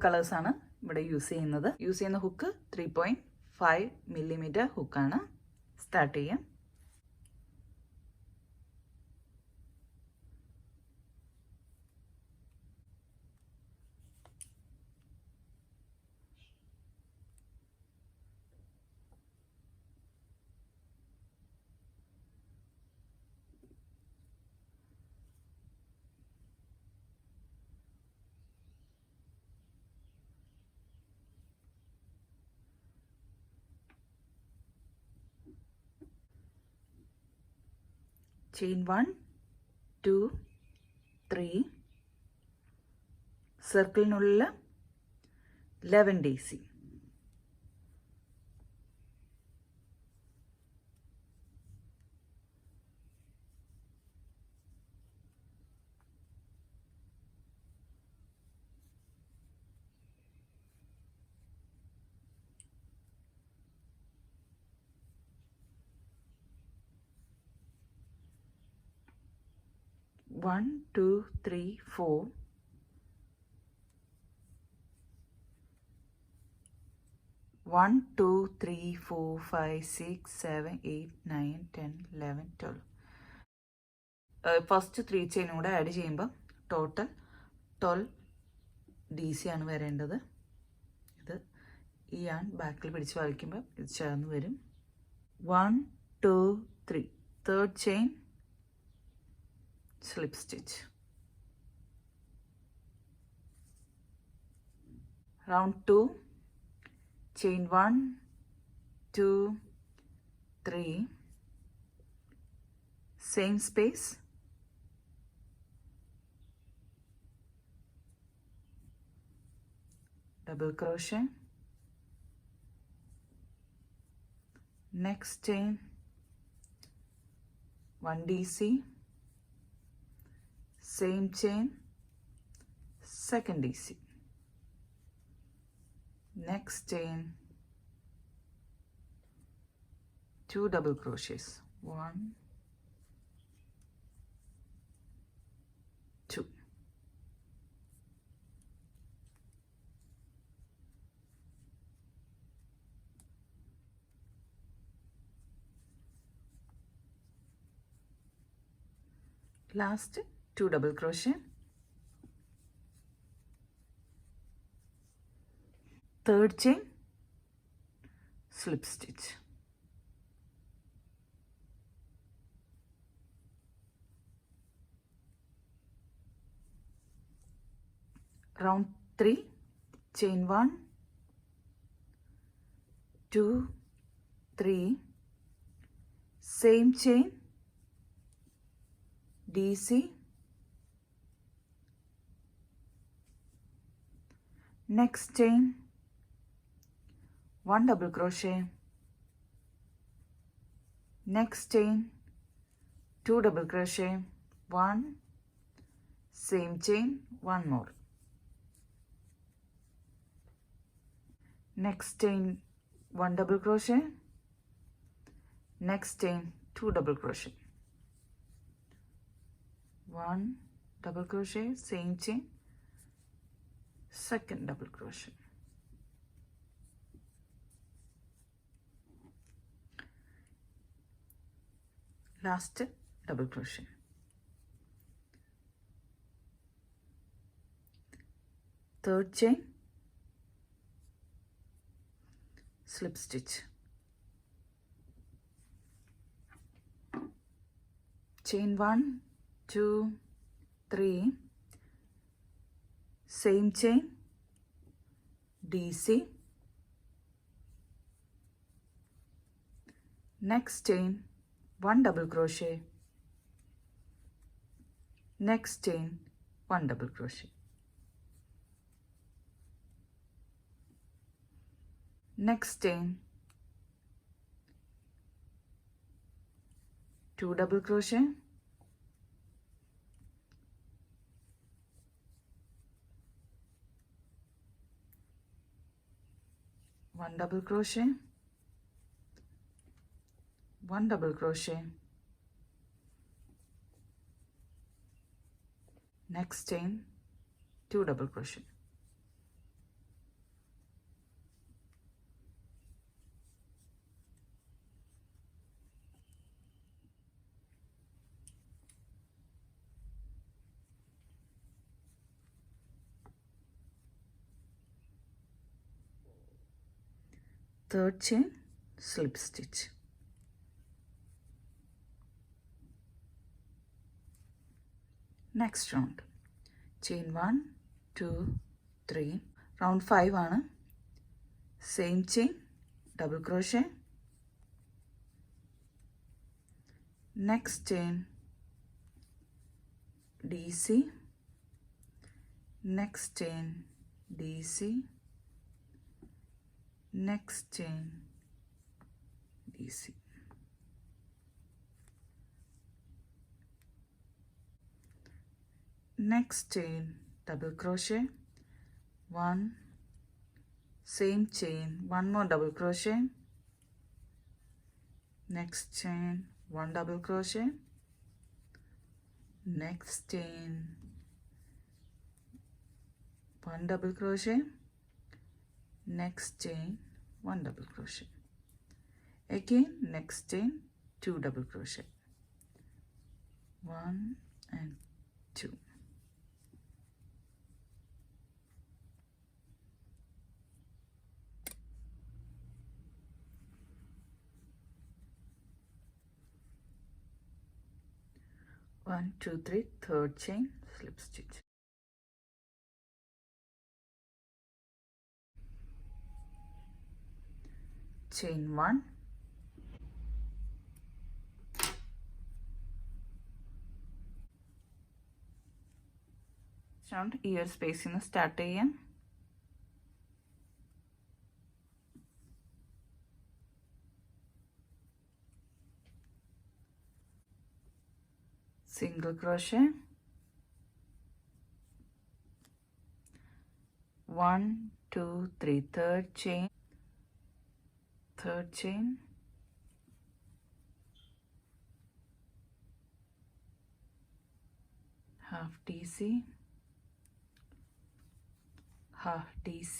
colors ആണ് ഇവിടെ use ചെയ്യുന്നത്. യൂസ് ചെയ്യുന്ന ഹുക്ക് 3.5 mm ഹുക്കാണ്. സ്റ്റാർട്ട് ചെയ്യാം. Chain 1 2 3 സർക്കിളിനുള്ള 11 DC. One, two, three, four. One, two, three, four, five, six, 7, 8, 9, 10, 11, 12. First 3 chain കൂടെ add ചെയ്യുമ്പോൾ ടോട്ടൽ 12 DC ആണ് വരേണ്ടത്. ഇത് ഈ ആൺ ബാക്കിൽ പിടിച്ച് വലിക്കുമ്പോൾ ഇത് ചേർന്ന് വരും. 1 2 3 third chain slip stitch. Round 2, chain 1 2 3, same space, double crochet, next chain 1 DC, same chain, second DC, next chain, 2 double crochets, 1 2, last 2 double crochet, third chain, slip stitch, round 3, chain 1 2 3, same chain, DC, next chain, 1 double crochet, next chain, 2 double crochet, 1, same chain, 1 more, next chain, 1 double crochet, next chain, 2 double crochet, 1 double crochet, same chain, second double crochet, last double crochet, third chain, slip stitch, chain 1 2 3, same chain, DC, next chain, 1 double crochet, next chain, 1 double crochet, next chain, 2 double crochet, one double crochet, one double crochet, next chain, 2 double crochet, third chain, slip stitch. Next round, chain 1, 2, 3, round 5 ആണ്. Same chain, double crochet, next chain, DC, next chain, DC, next chain, DC. Next chain, double crochet, 1, same chain, 1 more double crochet, next chain, 1 double crochet, next chain, 1 double crochet, next chain, 1 double crochet, again next chain, 2 double crochet, 1 and 2. One, two, three, third chain, slip stitch. Chain 1, round ഈ ഒരു സ്പേസിൽ നിന്ന് start ചെയ്യാം. Single crochet, 1, 2, 3, third chain, half DC, half DC,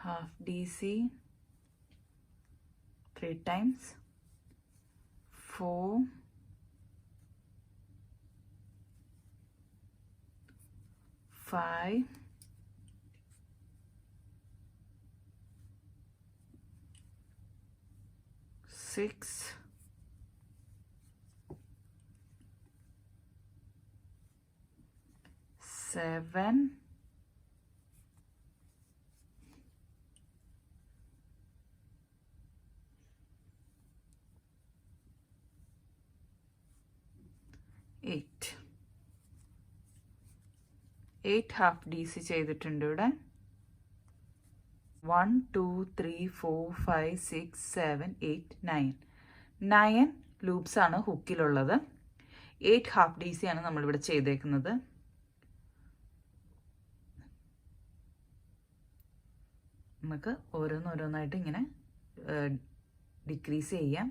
half DC, 3 times, 4, 5, 6, 7, 8. 8 half D C ചെയ്തിട്ടുണ്ട് ഇവിടെ. 1, 2, 3, 4, 5, 6, 7, 8, 9. 9 loops ആണ് ഹുക്കിലുള്ളത്. 8 half D C ആണ് നമ്മളിവിടെ ചെയ്തേക്കുന്നത്. നമുക്ക് ഓരോന്നോരോന്നായിട്ട് ഇങ്ങനെ ഡിക്രീസ് ചെയ്യാം.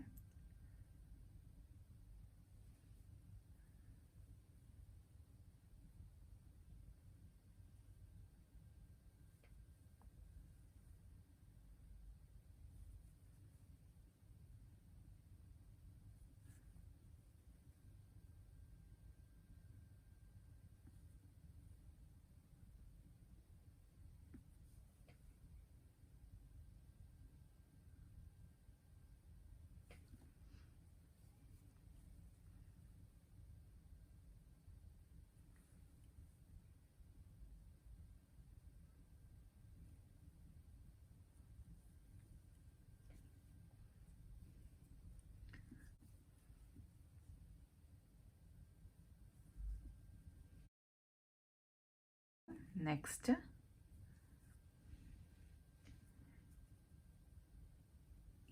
നെക്സ്റ്റ്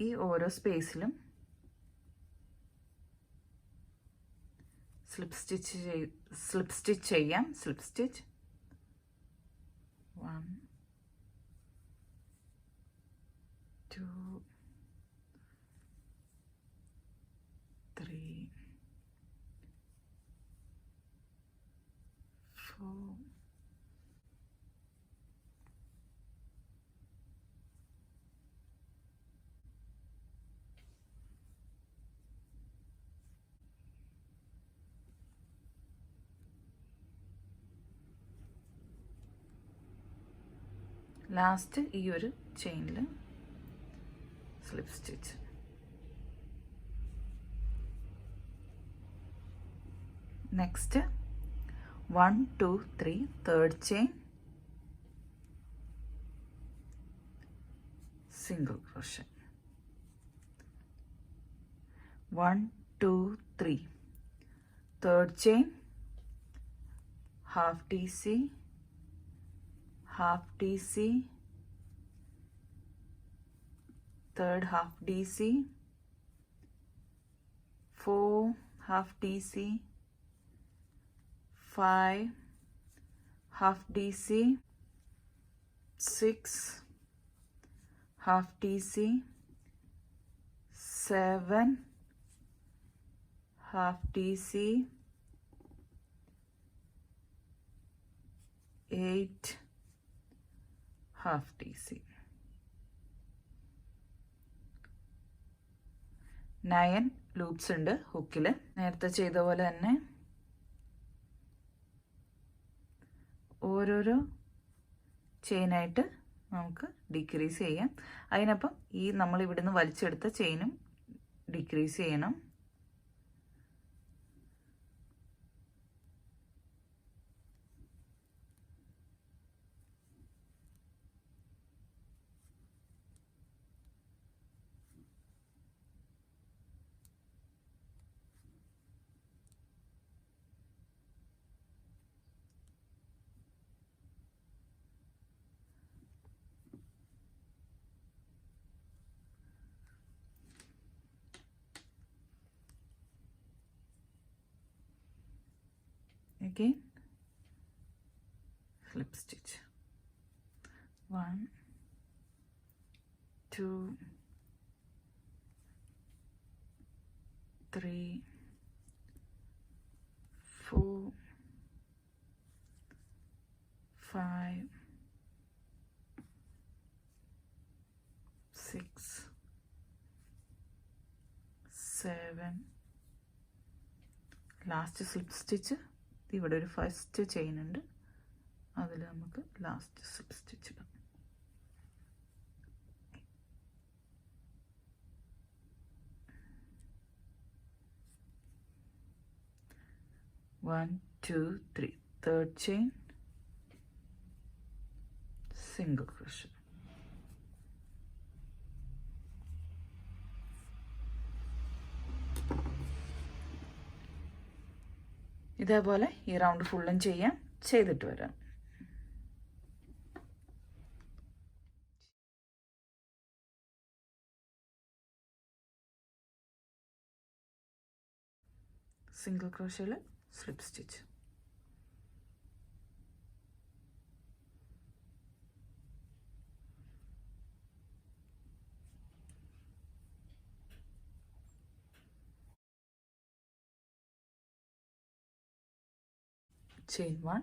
ഈ ഓരോ സ്പേസിലും സ്ലിപ്പ് സ്റ്റിച്ച് ചെയ്യാം. സ്ലിപ്പ് സ്റ്റിച്ച് 1, 2, 3, 4, 11 ലാസ്റ്റ് ഈ ഒരു ചെയിനിൽ slip stitch. Next 1 2 3 third chain, single crochet. 1 2 3 third chain, half DC, half DC, third half DC, 4 half DC, 5 half DC, 6 half DC, 7 half DC, 8 half DC, 9 loops ഉണ്ട് ഹുക്കിൽ. നേരത്തെ ചെയ്ത പോലെ തന്നെ ഓരോരോ ചെയിനായിട്ട് നമുക്ക് ഡിക്രീസ് ചെയ്യാം. അതിനപ്പം ഈ നമ്മൾ ഇവിടുന്ന് വലിച്ചെടുത്ത ചെയിനും ഡിക്രീസ് ചെയ്യണം. Again slip stitch. 1 2 3 4 5 6 7. Last slip stitch. ഇവിടെ ഒരു ഫസ്റ്റ് ചെയിൻ ഉണ്ട്, അതിൽ നമുക്ക് ലാസ്റ്റ് സ്ലിപ്പ് സ്റ്റിച്ച് ഇടാം. One, 2, 3 third chain, single crochet. ഇതേപോലെ ഈ റൗണ്ട് ഫുള്ളും ചെയ്യാം. ചെയ്തിട്ട് വരാം. സിംഗിൾ ക്രോഷയിൽ സ്ലിപ്പ് സ്റ്റിച്ച്. Chain 1,